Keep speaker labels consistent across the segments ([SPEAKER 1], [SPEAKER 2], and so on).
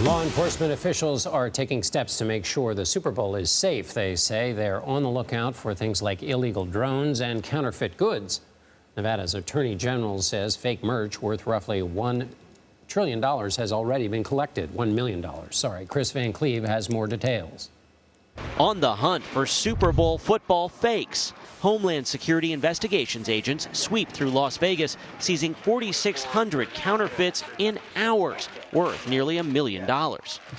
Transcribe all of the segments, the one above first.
[SPEAKER 1] Law enforcement officials are taking steps to make sure the Super Bowl is safe. They say they're on the lookout for things like illegal drones and counterfeit goods. Nevada's Attorney General says fake merch worth roughly $1 trillion has already been collected. $1 million, sorry. Kris Van Cleave has more details.
[SPEAKER 2] On the hunt for Super Bowl football fakes, Homeland Security investigations agents sweep through Las Vegas, seizing 4,600 counterfeits in hours, worth nearly $1 million.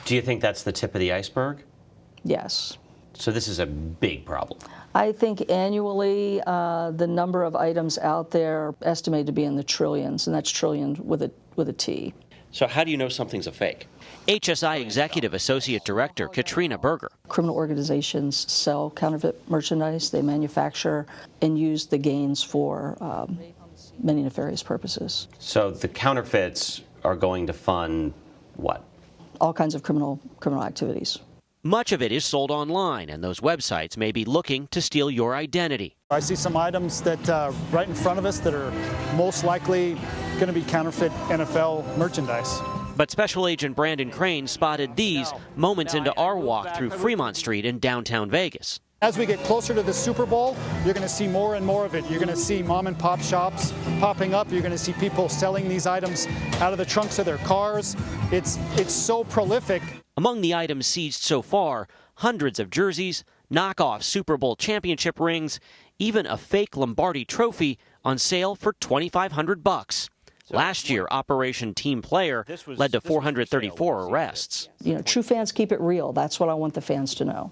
[SPEAKER 3] Do you think that's the tip of the iceberg?
[SPEAKER 4] Yes.
[SPEAKER 3] So this is a big problem.
[SPEAKER 4] I think annually the number of items out there estimated to be in the trillions, and that's trillion with a T.
[SPEAKER 3] So how do you know something's a fake?
[SPEAKER 2] HSI Executive Associate Director Katrina Berger.
[SPEAKER 4] Criminal organizations sell counterfeit merchandise. They manufacture and use the gains for many nefarious purposes.
[SPEAKER 3] So the counterfeits are going to fund what?
[SPEAKER 4] All kinds of criminal activities.
[SPEAKER 2] Much of it is sold online, and those websites may be looking to steal your identity.
[SPEAKER 5] I see some items that right in front of us that are most likely going to be counterfeit NFL merchandise.
[SPEAKER 2] But Special Agent Brandon Crane spotted these moments into our walk through Fremont Street in downtown Vegas.
[SPEAKER 5] As we get closer to the Super Bowl, you're going to see more and more of it. You're going to see mom and pop shops popping up. You're going to see people selling these items out of the trunks of their cars. It's so prolific.
[SPEAKER 2] Among the items seized so far, hundreds of jerseys, knockoff Super Bowl championship rings, even a fake Lombardi trophy on sale for $2,500. Last year, Operation Team Player led to 434 arrests.
[SPEAKER 4] You know, true fans keep it real. That's what I want the fans to know.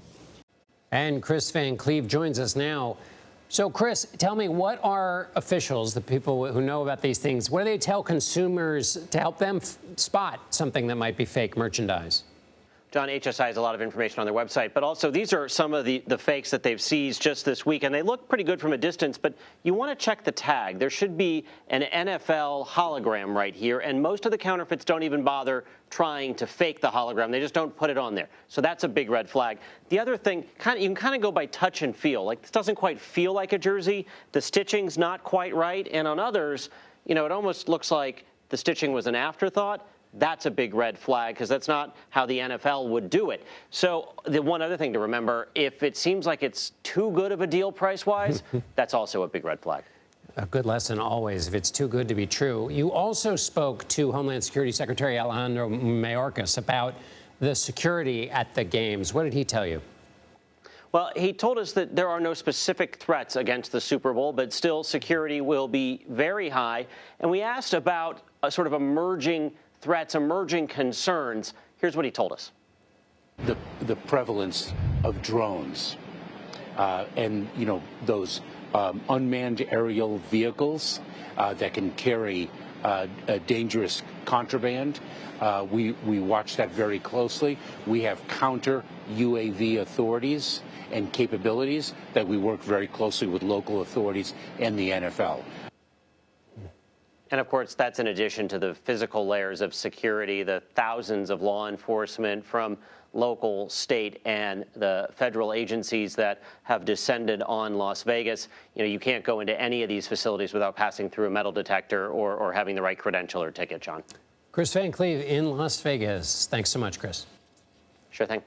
[SPEAKER 1] And Kris Van Cleave joins us now. So, Kris, tell me, what are officials, the people who know about these things, what do they tell consumers to help them spot something that might be fake merchandise?
[SPEAKER 6] John, HSI has a lot of information on their website, but also these are some of the fakes that they've seized just this week, and they look pretty good from a distance, but you want to check the tag. There should be an NFL hologram right here, and most of the counterfeits don't even bother trying to fake the hologram. They just don't put it on there. So that's a big red flag. The other thing, you can kind of go by touch and feel. Like, this doesn't quite feel like a jersey. The stitching's not quite right, and on others, you know, it almost looks like the stitching was an afterthought. That's a big red flag because that's not how the NFL would do it. So the one other thing to remember, if it seems like it's too good of a deal price-wise, that's also a big red flag.
[SPEAKER 1] A good lesson always, if it's too good to be true. You also spoke to Homeland Security Secretary Alejandro Mayorkas about the security at the games. What did he tell you?
[SPEAKER 6] Well, he told us that there are no specific threats against the Super Bowl, but still security will be very high. And we asked about a sort of emerging threats, emerging concerns. Here's what he told us.
[SPEAKER 7] The prevalence of drones and, you know, those unmanned aerial vehicles that can carry a dangerous contraband. We watch that very closely. We have counter UAV authorities and capabilities that we work very closely with local authorities and the NFL.
[SPEAKER 6] And of course, that's in addition to the physical layers of security, the thousands of law enforcement from local, state, and the federal agencies that have descended on Las Vegas. You know, you can't go into any of these facilities without passing through a metal detector or having the right credential or ticket, John.
[SPEAKER 1] Kris Van Cleave in Las Vegas. Thanks so much, Kris.
[SPEAKER 6] Sure thing.